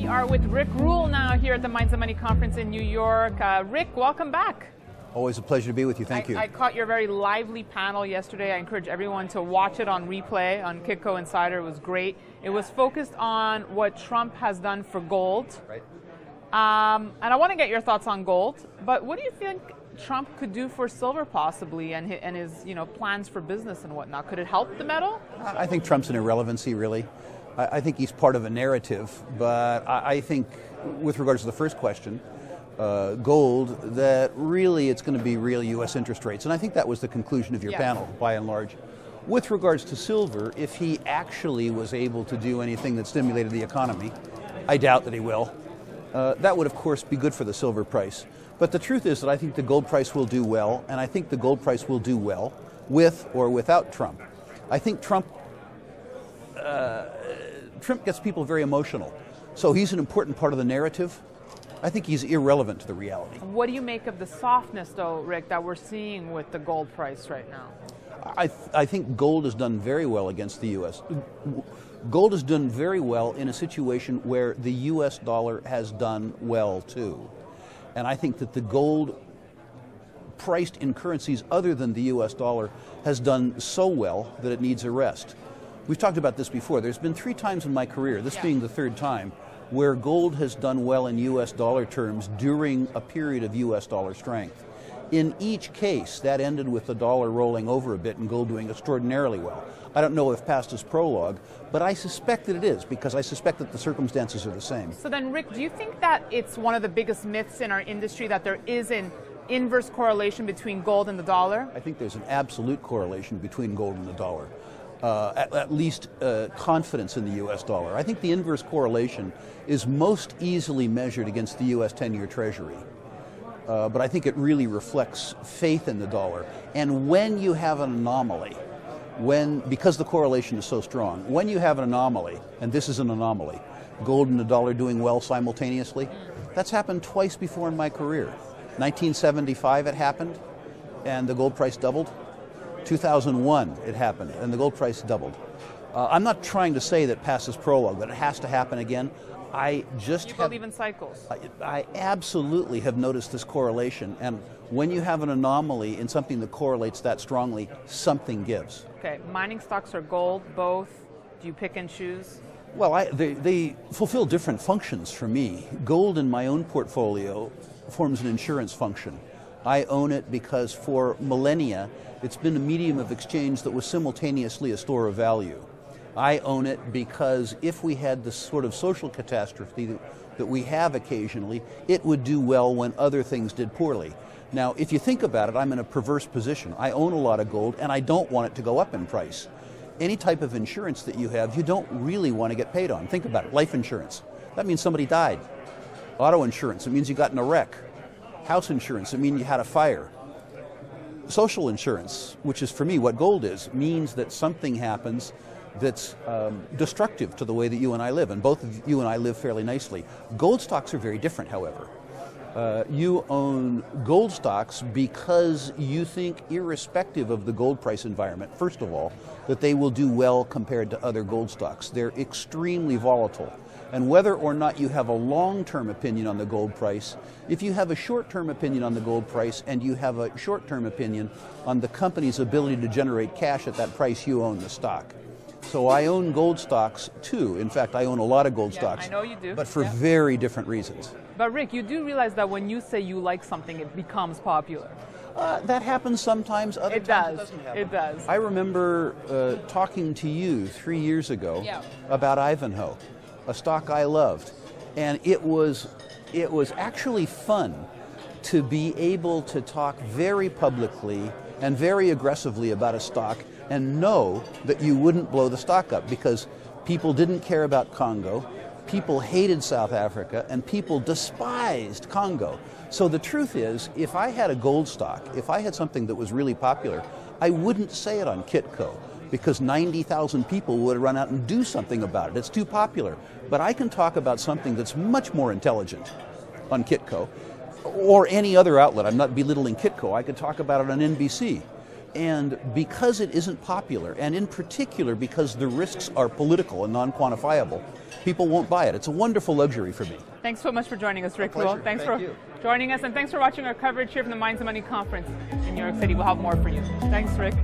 We are with Rick Rule now here at the Minds of Money conference in New York. Rick, welcome back. Always a pleasure to be with you. Thank you. I caught your very lively panel yesterday. I encourage everyone to watch it on replay on Kitco Insider. It was great. It was focused on what Trump has done for gold. Right. And I want to get your thoughts on gold. But what do you think Trump could do for silver possibly, and his plans for business and whatnot? Could it help the metal? I think Trump's an irrelevancy, really. I think he's part of a narrative, but I think with regards to the first question, gold, that really it's going to be real U.S. interest rates. And I think that was the conclusion of your panel, by and large. With regards to silver, if he actually was able to do anything that stimulated the economy, I doubt that he will. That would, of course, be good for the silver price. But the truth is that I think the gold price will do well, and I think the gold price will do well with or without Trump. I think Trump gets people very emotional. So he's an important part of the narrative. I think he's irrelevant to the reality. What do you make of the softness, though, Rick, that we're seeing with the gold price right now? I think gold has done very well against the U.S. Gold has done very well in a situation where the U.S. dollar has done well, too. And I think that the gold priced in currencies other than the U.S. dollar has done so well that it needs a rest. We've talked about this before. There's been 3 times in my career, this being the 3rd time, where gold has done well in U.S. dollar terms during a period of U.S. dollar strength. In each case, that ended with the dollar rolling over a bit and gold doing extraordinarily well. I don't know if past is prologue, but I suspect that it is, because I suspect that the circumstances are the same. So then, Rick, do you think that it's one of the biggest myths in our industry that there is an inverse correlation between gold and the dollar? I think there's an absolute correlation between gold and the dollar. At least confidence in the U.S. dollar. I think the inverse correlation is most easily measured against the U.S. 10-year Treasury. But I think it really reflects faith in the dollar. And when you have an anomaly, because the correlation is so strong, when you have an anomaly, and this is an anomaly, gold and the dollar doing well simultaneously, that's happened twice before in my career. 1975 it happened, and the gold price doubled. 2001 it happened, and the gold price doubled. I'm not trying to say that past is prologue, but it has to happen again. I just believe in cycles. I absolutely have noticed this correlation, and when you have an anomaly in something that correlates that strongly, something gives. Okay, mining stocks or gold, both? Do you pick and choose? Well, they fulfill different functions for me. Gold in my own portfolio forms an insurance function. I own it because for millennia, it's been a medium of exchange that was simultaneously a store of value. I own it because if we had the sort of social catastrophe that we have occasionally, it would do well when other things did poorly. Now, if you think about it, I'm in a perverse position. I own a lot of gold, and I don't want it to go up in price. Any type of insurance that you have, you don't really want to get paid on. Think about it. Life insurance. That means somebody died. Auto insurance. It means you got in a wreck. House insurance. It means you had a fire. Social insurance, which is for me what gold is, means that something happens that's destructive to the way that you and I live, and both of you and I live fairly nicely. Gold stocks are very different, however. You own gold stocks because you think, irrespective of the gold price environment, first of all, that they will do well compared to other gold stocks. They're extremely volatile. And whether or not you have a long-term opinion on the gold price, if you have a short-term opinion on the gold price and you have a short-term opinion on the company's ability to generate cash at that price, you own the stock. So I own gold stocks too. In fact, I own a lot of gold stocks. I know you do. But for very different reasons. But Rick, you do realize that when you say you like something, it becomes popular. That happens sometimes. Other times it doesn't happen. It does. I remember talking to you 3 years ago about Ivanhoe, a stock I loved, and it was actually fun to be able to talk very publicly and very aggressively about a stock and know that you wouldn't blow the stock up, because people didn't care about Congo, people hated South Africa, and people despised Congo. So the truth is, if I had a gold stock, if I had something that was really popular, I wouldn't say it on Kitco, because 90,000 people would run out and do something about it. It's too popular. But I can talk about something that's much more intelligent on Kitco, or any other outlet. I'm not belittling Kitco. I could talk about it on NBC. And because it isn't popular, and in particular because the risks are political and non-quantifiable, people won't buy it. It's a wonderful luxury for me. Thanks so much for joining us, Rick. Pleasure. Thanks Thank for you. joining us, and thanks for watching our coverage here from the Minds and Money Conference in New York City. We'll have more for you. Thanks, Rick.